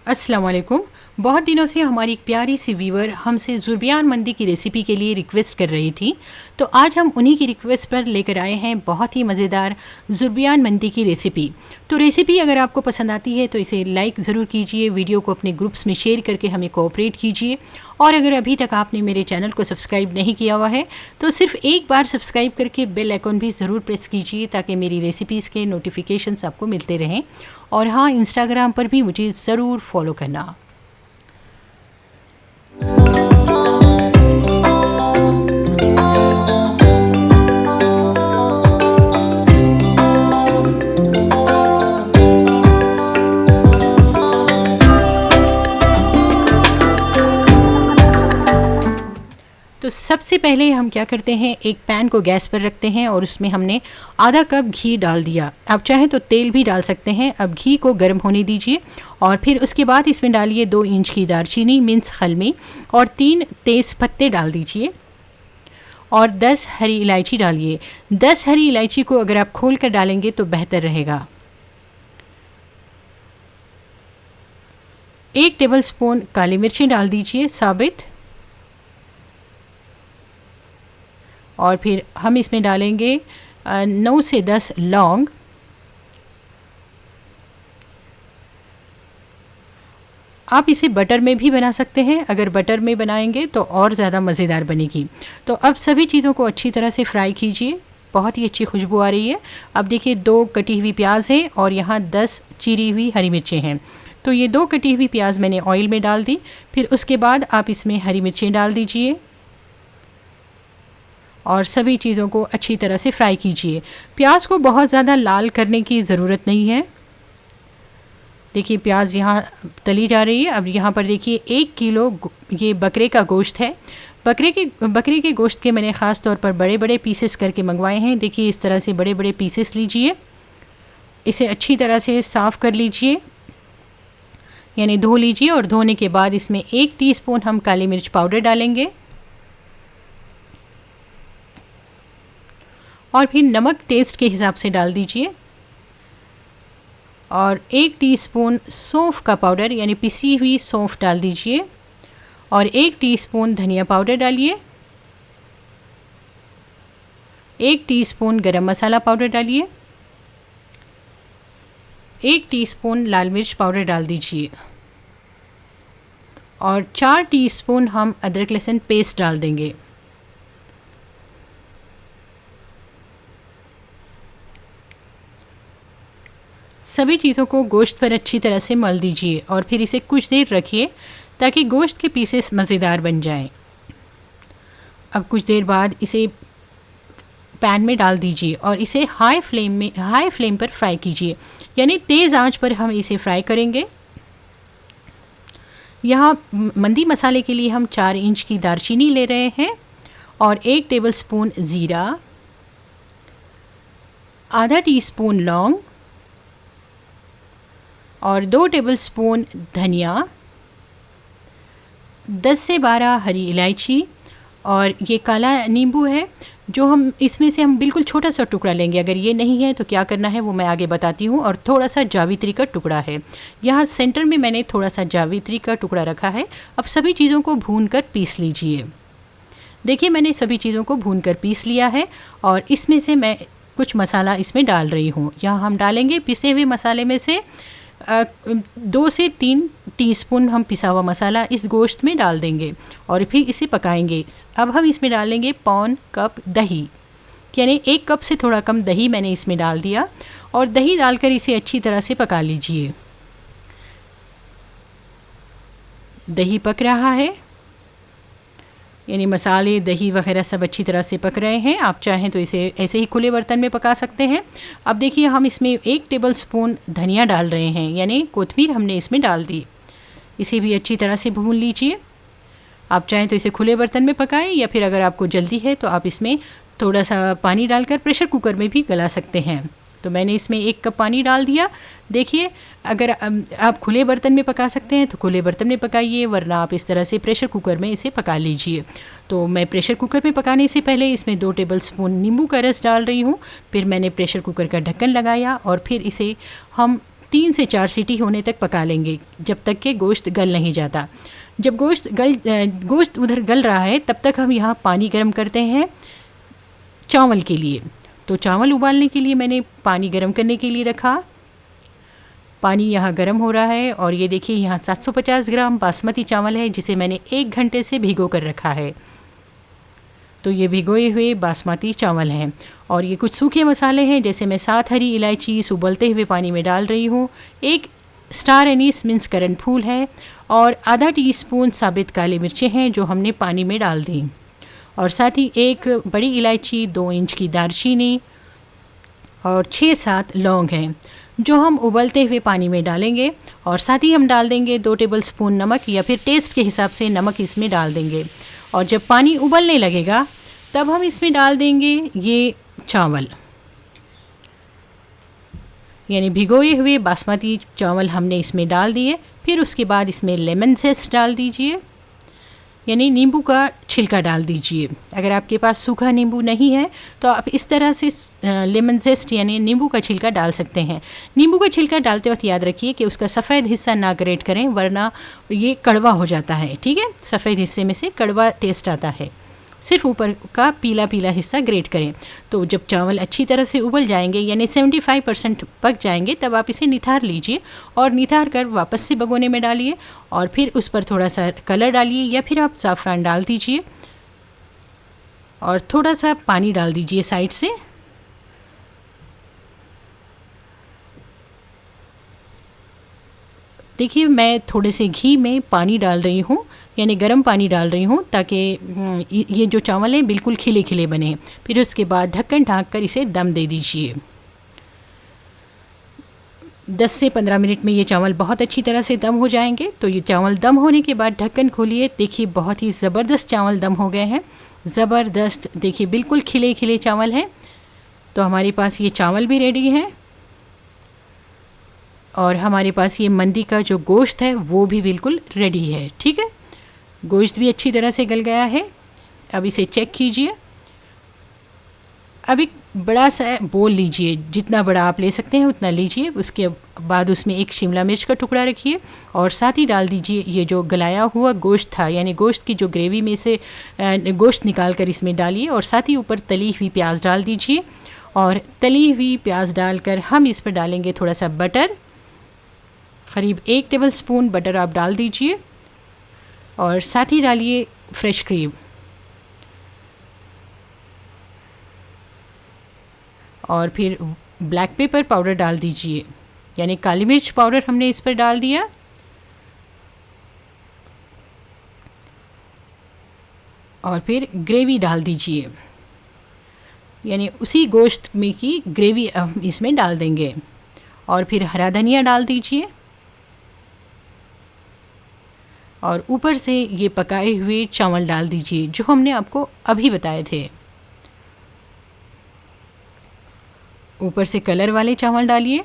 अस्सलाम वालेकुम। बहुत दिनों से हमारी एक प्यारी सी व्यूवर हमसे ज़ुरबियान मंदी की रेसिपी के लिए रिक्वेस्ट कर रही थी, तो आज हम उन्हीं की रिक्वेस्ट पर लेकर आए हैं बहुत ही मज़ेदार ज़ुरबियान मंदी की रेसिपी। तो रेसिपी अगर आपको पसंद आती है तो इसे लाइक ज़रूर कीजिए, वीडियो को अपने ग्रुप्स में शेयर करके हमें कोऑपरेट कीजिए, और अगर अभी तक आपने मेरे चैनल को सब्सक्राइब नहीं किया हुआ है तो सिर्फ एक बार सब्सक्राइब करके बेल आइकन भी ज़रूर प्रेस कीजिए ताकि मेरी रेसिपीज़ के नोटिफिकेशंस आपको मिलते रहें। और हाँ, इंस्टाग्राम पर भी मुझे ज़रूर फॉलो करना। तो सबसे पहले हम क्या करते हैं, एक पैन को गैस पर रखते हैं और उसमें हमने आधा कप घी डाल दिया। आप चाहें तो तेल भी डाल सकते हैं। अब घी को गर्म होने दीजिए और फिर उसके बाद इसमें डालिए 2 इंच की दालचीनी मिन्स खलमी और 3 तेज़ पत्ते डाल दीजिए और 10 हरी इलायची डालिए। 10 हरी इलायची को अगर आप खोल कर डालेंगे तो बेहतर रहेगा। 1 टेबलस्पून काली मिर्ची डाल दीजिए साबित, और फिर हम इसमें डालेंगे 9 से 10 लौंग, आप इसे बटर में भी बना सकते हैं। अगर बटर में बनाएंगे तो और ज़्यादा मज़ेदार बनेगी। तो अब सभी चीज़ों को अच्छी तरह से फ्राई कीजिए। बहुत ही अच्छी खुशबू आ रही है। अब देखिए 2 कटी हुई प्याज है और यहाँ 10 चीरी हुई हरी मिर्चें हैं। तो ये 2 कटी हुई प्याज मैंने ऑयल में डाल दी। फिर उसके बाद आप इसमें हरी मिर्चें डाल दीजिए और सभी चीज़ों को अच्छी तरह से फ्राई कीजिए। प्याज को बहुत ज़्यादा लाल करने की ज़रूरत नहीं है। देखिए प्याज यहाँ तली जा रही है। अब यहाँ पर देखिए 1 किलो ये बकरे का गोश्त है। बकरे के गोश्त के मैंने ख़ास तौर पर बड़े बड़े पीसेस करके मंगवाए हैं। देखिए इस तरह से बड़े बड़े पीसेस लीजिए, इसे अच्छी तरह से साफ़ कर लीजिए, यानी धो लीजिए। और धोने के बाद इसमें 1 टीस्पून हम काली मिर्च पाउडर डालेंगे और फिर नमक टेस्ट के हिसाब से डाल दीजिए और 1 टीस्पून सौंफ का पाउडर यानी पिसी हुई सौंफ डाल दीजिए और 1 टीस्पून धनिया पाउडर डालिए, 1 टीस्पून गरम मसाला पाउडर डालिए, 1 टीस्पून लाल मिर्च पाउडर डाल दीजिए और 4 टीस्पून हम अदरक लहसुन पेस्ट डाल देंगे। सभी चीज़ों को गोश्त पर अच्छी तरह से मल दीजिए और फिर इसे कुछ देर रखिए ताकि गोश्त के पीसेस मज़ेदार बन जाएं। अब कुछ देर बाद इसे पैन में डाल दीजिए और इसे हाई फ्लेम पर फ्राई कीजिए, यानी तेज़ आंच पर हम इसे फ्राई करेंगे। यहाँ मंदी मसाले के लिए हम 4 इंच की दालचीनी ले रहे हैं और 1 टेबलस्पून ज़ीरा, आधा टीस्पून लौंग और 2 टेबलस्पून धनिया, 10 से 12 हरी इलायची और ये काला नींबू है जो हम इसमें से हम बिल्कुल छोटा सा टुकड़ा लेंगे। अगर ये नहीं है तो क्या करना है वो मैं आगे बताती हूँ। और थोड़ा सा जावित्री का टुकड़ा है, यहाँ सेंटर में मैंने थोड़ा सा जावित्री का टुकड़ा रखा है। अब सभी चीज़ों को भूनकर पीस लीजिए। देखिए मैंने सभी चीज़ों को भूनकर पीस लिया है और इसमें से मैं कुछ मसाला इसमें डाल रही हूँ। यहाँ हम डालेंगे पिसे हुए मसाले में से 2 से 3 टीस्पून हम पिसा हुआ मसाला इस गोश्त में डाल देंगे और फिर इसे पकाएंगे। अब हम इसमें डालेंगे 1 कप दही, यानी 1 कप से थोड़ा कम दही मैंने इसमें डाल दिया और दही डालकर इसे अच्छी तरह से पका लीजिए। दही पक रहा है, यानी मसाले दही वगैरह सब अच्छी तरह से पक रहे हैं। आप चाहें तो इसे ऐसे ही खुले बर्तन में पका सकते हैं। अब देखिए हम इसमें 1 टेबलस्पून धनिया डाल रहे हैं, यानी कोतमीर हमने इसमें डाल दी। इसे भी अच्छी तरह से भून लीजिए। आप चाहें तो इसे खुले बर्तन में पकाएं या फिर अगर आपको जल्दी है तो आप इसमें थोड़ा सा पानी डालकर प्रेशर कुकर में भी गला सकते हैं। तो मैंने इसमें 1 कप पानी डाल दिया। देखिए अगर आप खुले बर्तन में पका सकते हैं तो खुले बर्तन में पकाइए, वरना आप इस तरह से प्रेशर कुकर में इसे पका लीजिए। तो मैं प्रेशर कुकर में पकाने से पहले इसमें 2 टेबलस्पून नींबू का रस डाल रही हूँ। फिर मैंने प्रेशर कुकर का ढक्कन लगाया और फिर इसे हम 3 से 4 सीटी होने तक पका लेंगे, जब तक कि गोश्त गल नहीं जाता। जब गोश्त उधर गल रहा है तब तक हम यहाँ पानी गर्म करते हैं चावल के लिए। तो चावल उबालने के लिए मैंने पानी गर्म करने के लिए रखा। पानी यहाँ गर्म हो रहा है और ये देखिए यहाँ 750 ग्राम बासमती चावल है जिसे मैंने 1 घंटे से भिगो कर रखा है। तो ये भिगोए हुए बासमती चावल हैं और ये कुछ सूखे मसाले हैं, जैसे मैं 7 हरी इलायची इस उबलते हुए पानी में डाल रही हूँ, 1 स्टार एनीस मिन्स करणफूल है और आधा टीस्पून साबित काली मिर्चें हैं जो हमने पानी में डाल दी, और साथ ही 1 बड़ी इलायची, 2 इंच की दालचीनी और 6-7 लौंग हैं जो हम उबलते हुए पानी में डालेंगे। और साथ ही हम डाल देंगे 2 टेबलस्पून नमक, या फिर टेस्ट के हिसाब से नमक इसमें डाल देंगे। और जब पानी उबलने लगेगा तब हम इसमें डाल देंगे ये चावल, यानी भिगोए हुए बासमती चावल हमने इसमें डाल दिए। फिर उसके बाद इसमें लेमन ज़ेस्ट डाल दीजिए, यानी नींबू का छिलका डाल दीजिए। अगर आपके पास सूखा नींबू नहीं है तो आप इस तरह से लेमन ज़ेस्ट यानी नींबू का छिलका डाल सकते हैं। नींबू का छिलका डालते वक्त याद रखिए कि उसका सफ़ेद हिस्सा ना ग्रेट करें, वरना ये कड़वा हो जाता है। ठीक है, सफ़ेद हिस्से में से कड़वा टेस्ट आता है, सिर्फ ऊपर का पीला पीला हिस्सा ग्रेट करें। तो जब चावल अच्छी तरह से उबल जाएंगे, यानी 75% पक जाएंगे, तब आप इसे निथार लीजिए और निथार कर वापस से भगोने में डालिए और फिर उस पर थोड़ा सा कलर डालिए, या फिर आप ज़ाफ़रान डाल दीजिए और थोड़ा सा पानी डाल दीजिए साइड से। देखिए मैं थोड़े से घी में पानी डाल रही हूँ, यानी गर्म पानी डाल रही हूँ, ताकि ये जो चावल हैं बिल्कुल खिले खिले बने। फिर उसके बाद ढक्कन ढाँक कर इसे दम दे दीजिए। 10 से 15 मिनट में ये चावल बहुत अच्छी तरह से दम हो जाएंगे। तो ये चावल दम होने के बाद ढक्कन खोलिए, देखिए बहुत ही ज़बरदस्त चावल दम हो गए हैं, ज़बरदस्त। देखिए बिल्कुल खिले खिले चावल हैं। तो हमारे पास ये चावल भी रेडी है और हमारे पास ये मंदी का जो गोश्त है वो भी बिल्कुल रेडी है। ठीक है, गोश्त भी अच्छी तरह से गल गया है। अब इसे चेक कीजिए। अब एक बड़ा सा बोल लीजिए, जितना बड़ा आप ले सकते हैं उतना लीजिए। उसके बाद उसमें 1 शिमला मिर्च का टुकड़ा रखिए और साथ ही डाल दीजिए ये जो गलाया हुआ गोश्त था, यानी गोश्त की जो ग्रेवी में से गोश्त निकाल कर इसमें डालिए, और साथ ही ऊपर तली हुई प्याज डाल दीजिए। और तली हुई प्याज डालकर हम इस पर डालेंगे थोड़ा सा बटर, करीब 1 टेबलस्पून बटर आप डाल दीजिए, और साथ ही डालिए फ्रेश क्रीम और फिर ब्लैक पेपर पाउडर डाल दीजिए, यानी काली मिर्च पाउडर हमने इस पर डाल दिया। और फिर ग्रेवी डाल दीजिए, यानी उसी गोश्त में की ग्रेवी इसमें डाल देंगे। और फिर हरा धनिया डाल दीजिए और ऊपर से ये पकाए हुए चावल डाल दीजिए जो हमने आपको अभी बताए थे। ऊपर से कलर वाले चावल डालिए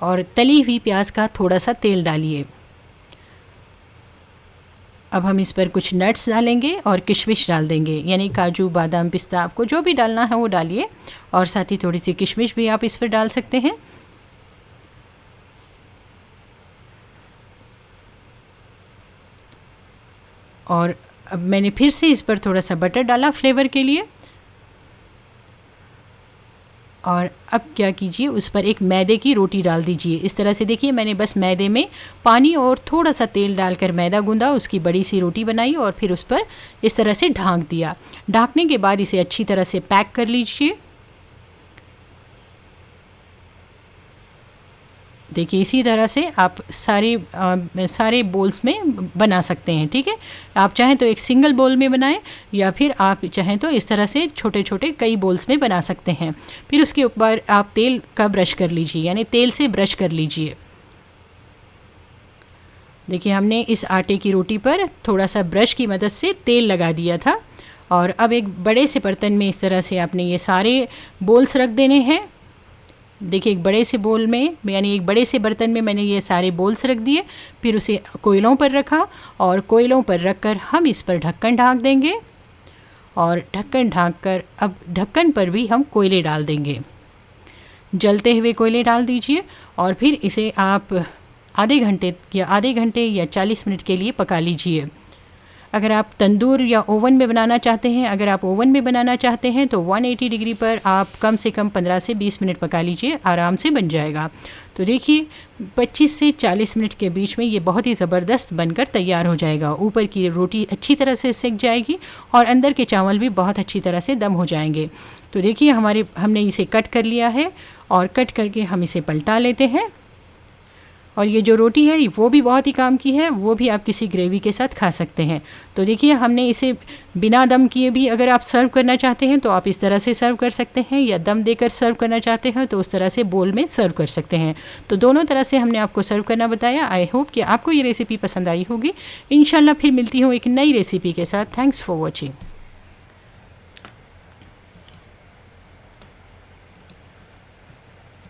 और तली हुई प्याज का थोड़ा सा तेल डालिए। अब हम इस पर कुछ नट्स डालेंगे और किशमिश डाल देंगे, यानी काजू, बादाम, पिस्ता, आपको जो भी डालना है वो डालिए, और साथ ही थोड़ी सी किशमिश भी आप इस पर डाल सकते हैं। और अब मैंने फिर से इस पर थोड़ा सा बटर डाला फ्लेवर के लिए। और अब क्या कीजिए, उस पर एक मैदे की रोटी डाल दीजिए। इस तरह से देखिए मैंने बस मैदे में पानी और थोड़ा सा तेल डालकर मैदा गूंदा, उसकी बड़ी सी रोटी बनाई और फिर उस पर इस तरह से ढाँक दिया। ढाँकने के बाद इसे अच्छी तरह से पैक कर लीजिए। देखिए इसी तरह से आप सारे बोल्स में बना सकते हैं। ठीक है, आप चाहें तो एक सिंगल बोल में बनाएं, या फिर आप चाहें तो इस तरह से छोटे छोटे कई बोल्स में बना सकते हैं। फिर उसके ऊपर आप तेल का ब्रश कर लीजिए, यानी तेल से ब्रश कर लीजिए। देखिए हमने इस आटे की रोटी पर थोड़ा सा ब्रश की मदद से तेल लगा दिया था। और अब एक बड़े से बर्तन में इस तरह से आपने ये सारे बोल्स रख देने हैं। देखिए एक बड़े से बोल में, यानी एक बड़े से बर्तन में मैंने ये सारे बोल्स रख दिए। फिर उसे कोयलों पर रखा और कोयलों पर रखकर हम इस पर ढक्कन ढाँक देंगे। और ढक्कन ढाँक कर अब ढक्कन पर भी हम कोयले डाल देंगे। जलते हुए कोयले डाल दीजिए और फिर इसे आप आधे घंटे या 40 मिनट के लिए पका लीजिए। अगर आप तंदूर या ओवन में बनाना चाहते हैं, अगर आप ओवन में बनाना चाहते हैं तो 180 डिग्री पर आप कम से कम 15 से 20 मिनट पका लीजिए, आराम से बन जाएगा। तो देखिए 25 से 40 मिनट के बीच में ये बहुत ही ज़बरदस्त बनकर तैयार हो जाएगा। ऊपर की रोटी अच्छी तरह से सिक जाएगी और अंदर के चावल भी बहुत अच्छी तरह से दम हो जाएंगे। तो देखिए हमने इसे कट कर लिया है और कट करके हम इसे पलटा लेते हैं। और ये जो रोटी है वो भी बहुत ही काम की है, वो भी आप किसी ग्रेवी के साथ खा सकते हैं। तो देखिए हमने इसे बिना दम किए भी अगर आप सर्व करना चाहते हैं तो आप इस तरह से सर्व कर सकते हैं, या दम देकर सर्व करना चाहते हैं तो उस तरह से बोल में सर्व कर सकते हैं। तो दोनों तरह से हमने आपको सर्व करना बताया। आई होप कि आपको ये रेसिपी पसंद आई होगी। इंशाल्लाह फिर मिलती हूँ एक नई रेसिपी के साथ। Thanks for watching.